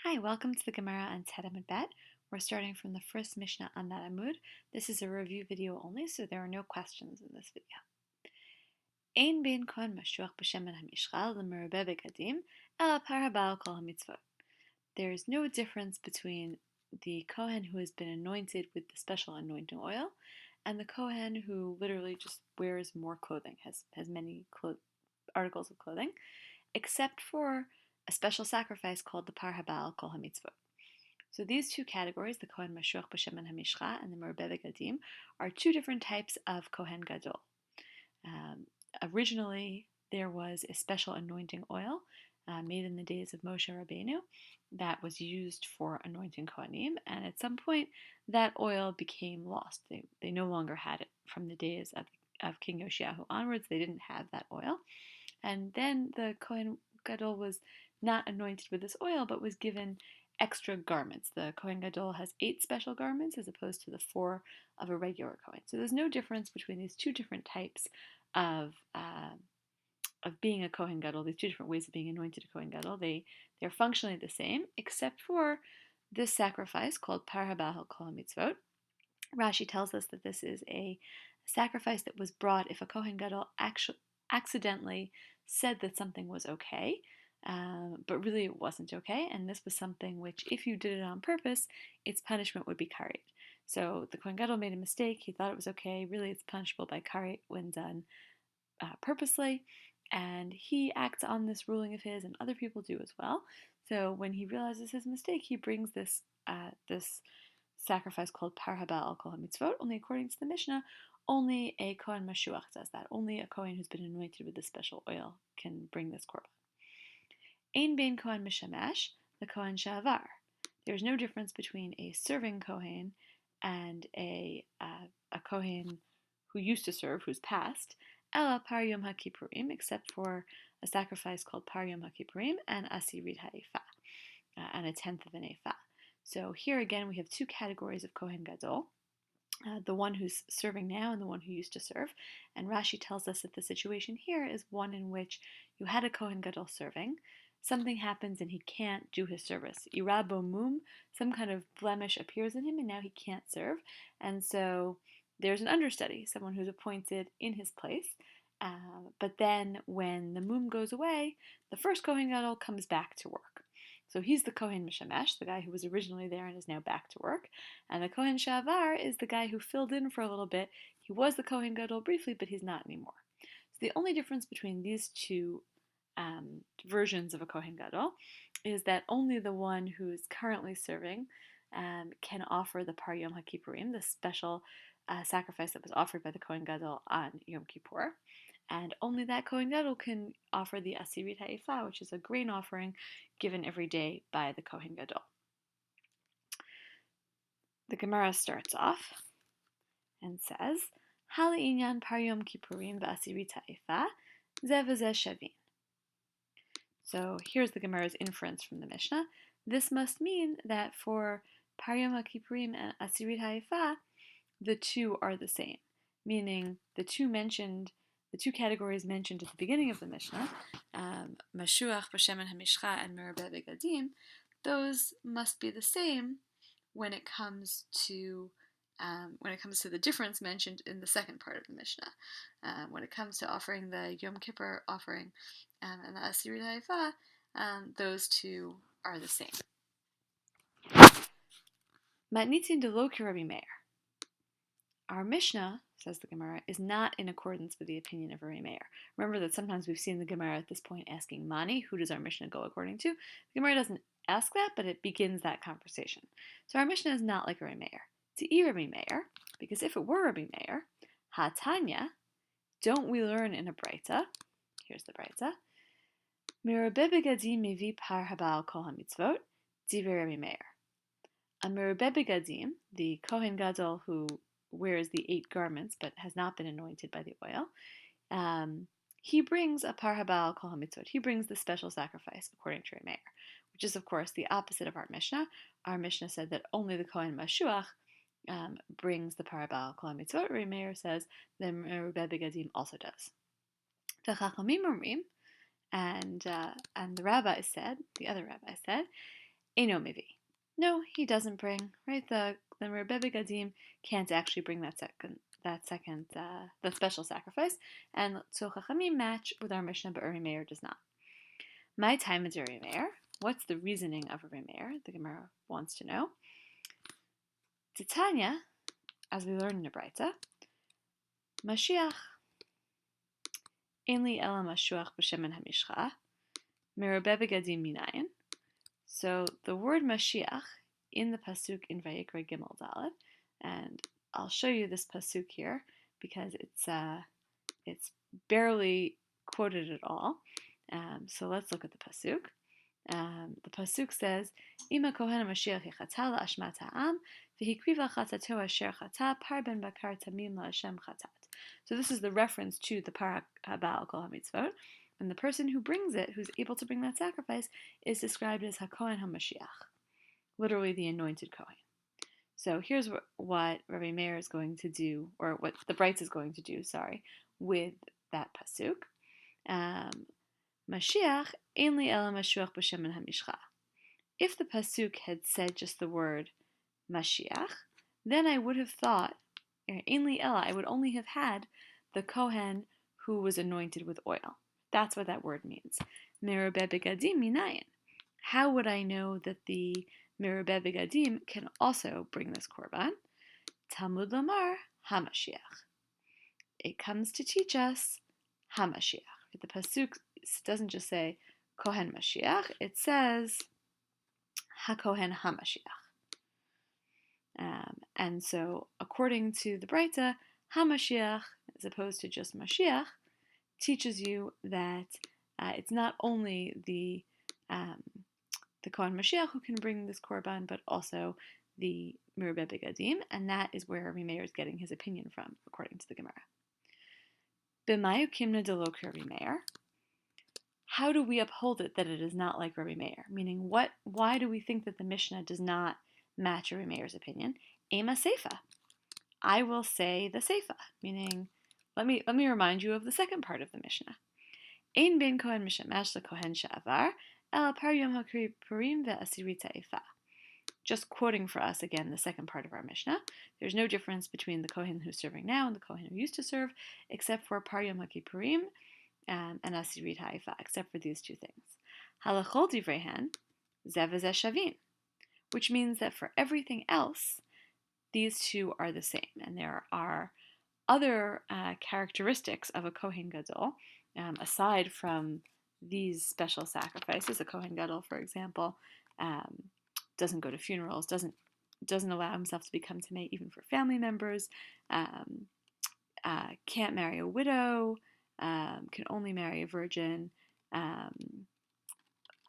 Hi, welcome to the Gemara on Tzad Amud Bet. We're starting from the first Mishnah on that Amud. This is a review video only, so there are no questions in this video. Ein bein kohen mashuach b'shemen hamishchal l'merubeh begadim ela par habal kol hamitzvot. There is no difference between the kohen who has been anointed with the special anointing oil and the kohen who literally just wears more clothing, has many articles of clothing, except for a special sacrifice called the par habal kol hamitzvot. So these two categories, the Kohen Mashuach B'Shemen HaMishcha and the Merubeh Begadim, are two different types of Kohen Gadol. Originally, there was a special anointing oil made in the days of Moshe Rabbeinu that was used for anointing Kohanim, and at some point that oil became lost. They no longer had it from the days of King Yoshiyahu onwards. They didn't have that oil. And then the Kohen Gadol was not anointed with this oil, but was given extra garments. The Kohen Gadol has 8 special garments as opposed to the 4 of a regular Kohen. So there's no difference between these two different types of being a Kohen Gadol, these two different ways of being anointed a Kohen Gadol. They're functionally the same, except for this sacrifice called Par Habal Kol HaMitzvot. Rashi tells us that this is a sacrifice that was brought if a Kohen Gadol accidentally said that something was okay, but really it wasn't okay, and this was something which, if you did it on purpose, its punishment would be karet. So the Kohen Gadol made a mistake, he thought it was okay, really it's punishable by karet when done purposely, and he acts on this ruling of his, and other people do as well. So when he realizes his mistake, he brings this sacrifice called Par Habal Kol HaMitzvot. Only according to the Mishnah, only a Kohen Mashuach does that. Only a Kohen who's been anointed with the special oil can bring this korban. Ein bein Kohen Mishamesh, the Kohen Shavar. There's no difference between a serving Kohen and a Kohen who used to serve, who's passed, Ela Par Yom HaKippurim, except for a sacrifice called Par Yom HaKippurim and Asirit HaEfa, and a tenth of an Efa. So here again we have two categories of Kohen Gadol. The one who's serving now and the one who used to serve. And Rashi tells us that the situation here is one in which you had a Kohen Gadol serving, something happens and he can't do his service. Irabo mum, some kind of blemish appears in him and now he can't serve. And so there's an understudy, someone who's appointed in his place. But then when the mum goes away, the first Kohen Gadol comes back to work. So he's the Kohen Mishamesh, the guy who was originally there and is now back to work. And the Kohen Shavar is the guy who filled in for a little bit. He was the Kohen Gadol briefly, but he's not anymore. So the only difference between these two versions of a Kohen Gadol is that only the one who is currently serving can offer the Par Yom HaKippurim, the special sacrifice that was offered by the Kohen Gadol on Yom Kippur. And only that Kohen Gadol can offer the Asirit HaEfa, which is a grain offering given every day by the Kohen Gadol. The Gemara starts off and says, Hal inyan par Yom Kippurim v'Asirit HaEfa, zeh v'zeh shavin. So here's the Gemara's inference from the Mishnah. This must mean that for Par Yom HaKippurim and Asirit HaEfa, the two are the same, meaning the two categories mentioned at the beginning of the Mishnah, Mashuach B'Shemen HaMishcha and Merubeh Begadim, those must be the same when it comes to the difference mentioned in the second part of the Mishnah. When it comes to offering the Yom Kippur offering and the Asirit HaEfa, those two are the same. Matnitzin de lo ki Rabbi Meir. Our Mishnah, says the Gemara, is not in accordance with the opinion of Rabbi Meir. Remember that sometimes we've seen the Gemara at this point asking Mani, who does our Mishnah go according to? The Gemara doesn't ask that, but it begins that conversation. So our Mishnah is not like Rabbi Meir. To Rabbi Meir, because if it were Rabbi Meir, Hatanya, don't we learn in a Breita? Here's the Breita. Merubeh begadim mevi par habal kol hamitzvot, divrei Rabbi Meir. A Merubeh begadim, the Kohen Gadol who wears the 8 garments but has not been anointed by the oil, he brings a par habal kol hamitzvot. He brings the special sacrifice according to Rabbi Meir, which is of course the opposite of our Mishnah. Our Mishnah said that only the Kohen Mashuach brings the par habal kol hamitzvot. Rabbi Meir says the Merubeh begadim also does. The Chachamim Omrim, and the other rabbi said, Eino Mivi. No, he doesn't bring, right? The Meribeh Begadim can't actually bring that special sacrifice, and so Chachamim match with our Mishnah, but Uri Meir does not. My time is Uri Meir. What's the reasoning of Uri Meir? The Gemara wants to know. Titania, as we learn in the Braita, Mashiach Ein li ela mashuach b'shemen hamishcha meribeh begadim minayin. So the word Mashiach in the pasuk in Vayikra Gimel Dalet, and I'll show you this pasuk here because it's barely quoted at all. So let's look at the pasuk. The pasuk says, "Ima kohen Mashiach yechatah la'ashmat ha'am v'hikriva chatato asher chata par ben bakar tamim la'ashem chatat." So this is the reference to the Parak Habal Kol HaMitzvot, and the person who brings it, who's able to bring that sacrifice, is described as HaKohen HaMashiach, literally the anointed Kohen. So here's what Rabbi Meir is going to do, or what the Brights is going to do, with that pasuk. Mashiach ein li ela mashuach b'shemen hamishcha. If the pasuk had said just the word Mashiach, then I would have thought, ein li ela, I would only have had the Kohen who was anointed with oil. That's what that word means. Meribeh begadim minayin. How would I know that the Meribeh begadim can also bring this korban? Talmud Lamar HaMashiach. It comes to teach us HaMashiach. The pasuk doesn't just say Kohen Mashiach, it says HaKohen HaMashiach. And so, according to the Braita, HaMashiach, as opposed to just Mashiach, teaches you that it's not only the Kohen Mashiach who can bring this korban, but also the Meribeh Begadim, and that is where Rabbi Meir is getting his opinion from, according to the Gemara. B'mayu kimna de lo Rabbi Meir. How do we uphold it that it is not like Rabbi Meir? Meaning, why do we think that the Mishnah does not match Rabbi Meir's opinion? Ema seifa. I will say the seifa, meaning, let me remind you of the second part of the Mishnah. Ein ben kohen mishamash lekohen she'avar, ela par yom ha'kipurim ve'asirit ha'efa. Just quoting for us again the second part of our Mishnah. There's no difference between the Kohen who's serving now and the Kohen who used to serve, except for par yom ha'kipurim and asirit ha'efa, except for these two things. Halachol divrehen zev v'zeh shavin, which means that for everything else, these two are the same, and there are other characteristics of a Kohen Gadol, aside from these special sacrifices. A Kohen Gadol, for example, doesn't go to funerals, doesn't allow himself to become tamei even for family members, can't marry a widow, can only marry a virgin.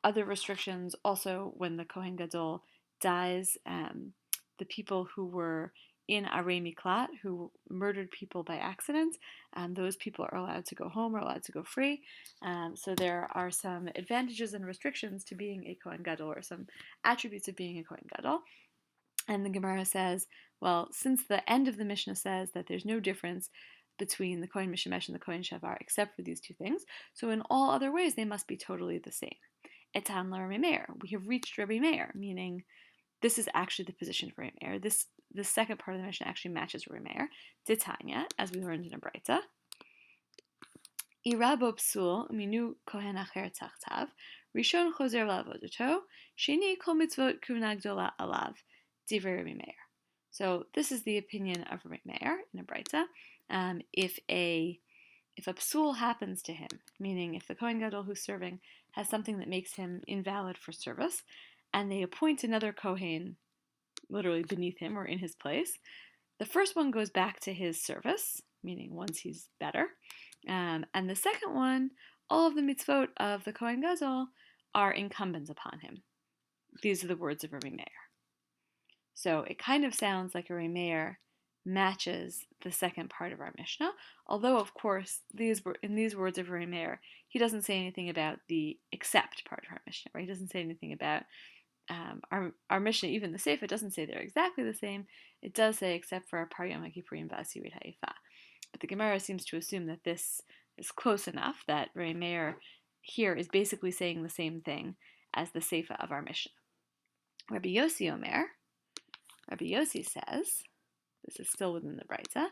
Other restrictions also when the Kohen Gadol dies, the people who were in Arei Miklat, who murdered people by accident, those people are allowed to go home, are allowed to go free. So there are some advantages and restrictions to being a Kohen Gadol, or some attributes of being a Kohen Gadol. And the Gemara says, well, since the end of the Mishnah says that there's no difference between the Kohen Mishemesh and the Kohen Shavar except for these two things, so in all other ways they must be totally the same. Etan la Rabbi Meir. We have reached Rabbi Meir, meaning this is actually the position for Rabbi Meir. The second part of the Mishnah actually matches Rabbi Meir. Titania, as we learned in a Braita. Irabo psul minu kohen acher tachtav, rishon chozer la'avodato, sheni kol mitzvot kuna gdola alav, divrei Rabbi Meir. So this is the opinion of Rabbi Meir in a Braita. If a psul happens to him, meaning if the Kohen Gadol who's serving has something that makes him invalid for service, and they appoint another Kohen literally beneath him or in his place, the first one goes back to his service, meaning once he's better, and the second one, all of the mitzvot of the Kohen Gadol are incumbent upon him. These are the words of Rabbi Meir. So it kind of sounds like Rabbi Meir matches the second part of our Mishnah, although of course in these words of Rabbi Meir, he doesn't say anything about the except part of our Mishnah, right? He doesn't say anything about our Mishnah, even the Sefer, doesn't say they're exactly the same. It does say except for par yom ha'kipurim v'asirit ha'efa. But the Gemara seems to assume that this is close enough that Rabbi Meir here is basically saying the same thing as the Sefer of our Mishnah. Rabbi Yossi Omer, Rabbi Yossi says, this is still within the Braita,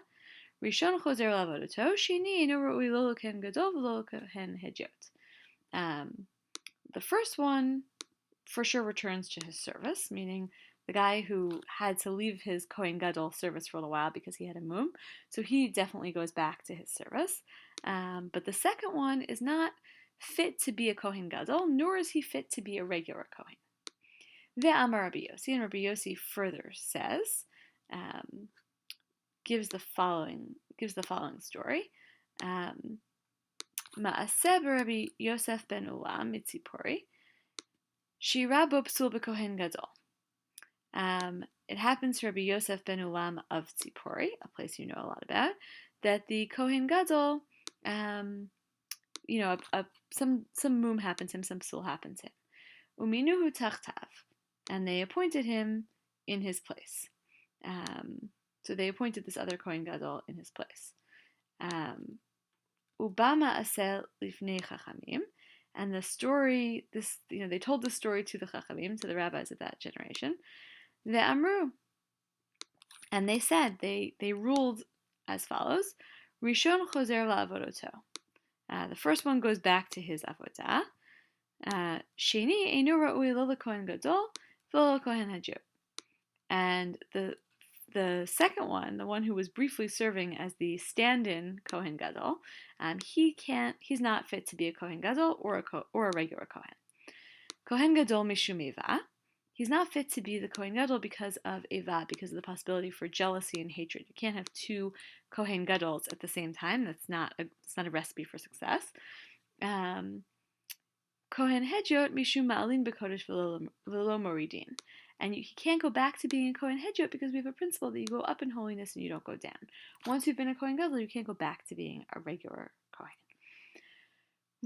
Rishon chozer la'avodato, sheni eino ra'ui lo loken gadol v'lo loken hedyot. The first one for sure returns to his service, meaning the guy who had to leave his Kohen Gadol service for a little while because he had a mum, so he definitely goes back to his service. But the second one is not fit to be a Kohen Gadol, nor is he fit to be a regular Kohen. Ve'amar Rabbi Yossi, and Rabbi Yossi further says, gives the following story. Ma'aseh Rabbi Yosef ben Ulam mitzipori, Shira bo psul b'kohen gadol. It happens to Rabbi Yosef ben Ulam of Tzipori, a place you know a lot about, that the Kohen Gadol, some mum happened to him, some psul happened to him. Uminuhu tachtav, and they appointed him in his place. So they appointed this other Kohen Gadol in his place. Ubama asel lifnei chachamim, and the story, they told the story to the chachamim, to the rabbis of that generation. Ve'amru, and they said, they ruled as follows: Rishon chozer la'avodoto. The first one goes back to his avodah. Sheni eino ra'ui lo l'kohen gadol v'lo l'kohen hadyot. And the second one, the one who was briefly serving as the stand-in Kohen Gadol, he's not fit to be a Kohen Gadol or a regular Kohen. Kohen Gadol mishum eva. He's not fit to be the Kohen Gadol because of eva, because of the possibility for jealousy and hatred. You can't have two Kohen Gadols at the same time. It's not a recipe for success. Kohen Hedyot mishum ma'alin b'kodesh v'lo moridin. And he can't go back to being a Kohen Hedyot because we have a principle that you go up in holiness and you don't go down. Once you've been a Kohen Gadol, you can't go back to being a regular Kohen.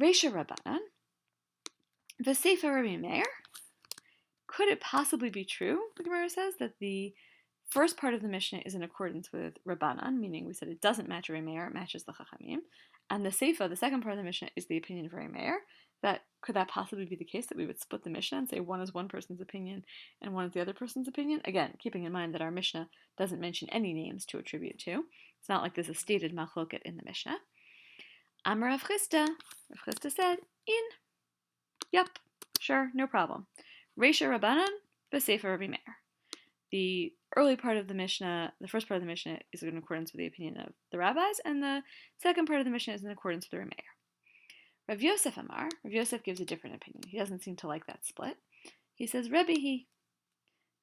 Reisha Rabbanan, v'seifa Rabbi Meir. Could it possibly be true, the Gemara says, that the first part of the Mishnah is in accordance with Rabbanan, meaning we said it doesn't match Rabbi Meir, it matches the Chachamim, and the Seifa, the second part of the Mishnah, is the opinion of Rabbi Meir? Could that possibly be the case, that we would split the Mishnah and say one is one person's opinion and one is the other person's opinion? Again, keeping in mind that our Mishnah doesn't mention any names to attribute to. It's not like there's a stated machloket in the Mishnah. Amar Rav Chisda. Rav Chisda said, Yep, sure, no problem. Reisha Rabbanan, v'seifa Rabbi Meir. The early part of the Mishnah, the first part of the Mishnah, is in accordance with the opinion of the rabbis, and the second part of the Mishnah is in accordance with Rabbi Meir. Rav Yosef Amar, Rav Yosef gives a different opinion. He doesn't seem to like that split. He says, Rebbe,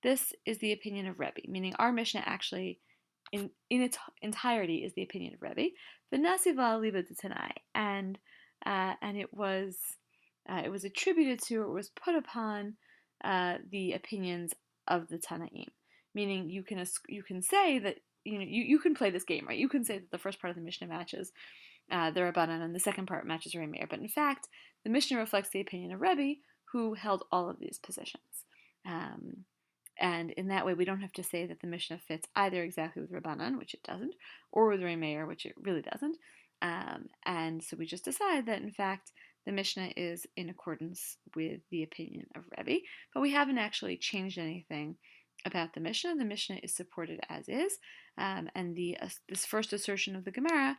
this is the opinion of Rebbe, meaning our Mishnah actually, in its entirety, is the opinion of Rebbe. V'nasiva liba d'tanai, and it was attributed to, or was put upon, the opinions of the Tanaim, meaning you can say that you can play this game, right? You can say that the first part of the Mishnah matches the Rabbanan and the second part matches Rabbi Meir, but in fact the Mishnah reflects the opinion of Rebbe, who held all of these positions, and in that way we don't have to say that the Mishnah fits either exactly with Rabbanan, which it doesn't, or with Rabbi Meir, which it really doesn't, and so we just decide that in fact the Mishnah is in accordance with the opinion of Rebbe, but we haven't actually changed anything about the Mishnah. The Mishnah is supported as is, and this first assertion of the Gemara,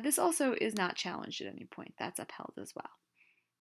this also is not challenged at any point. That's upheld as well.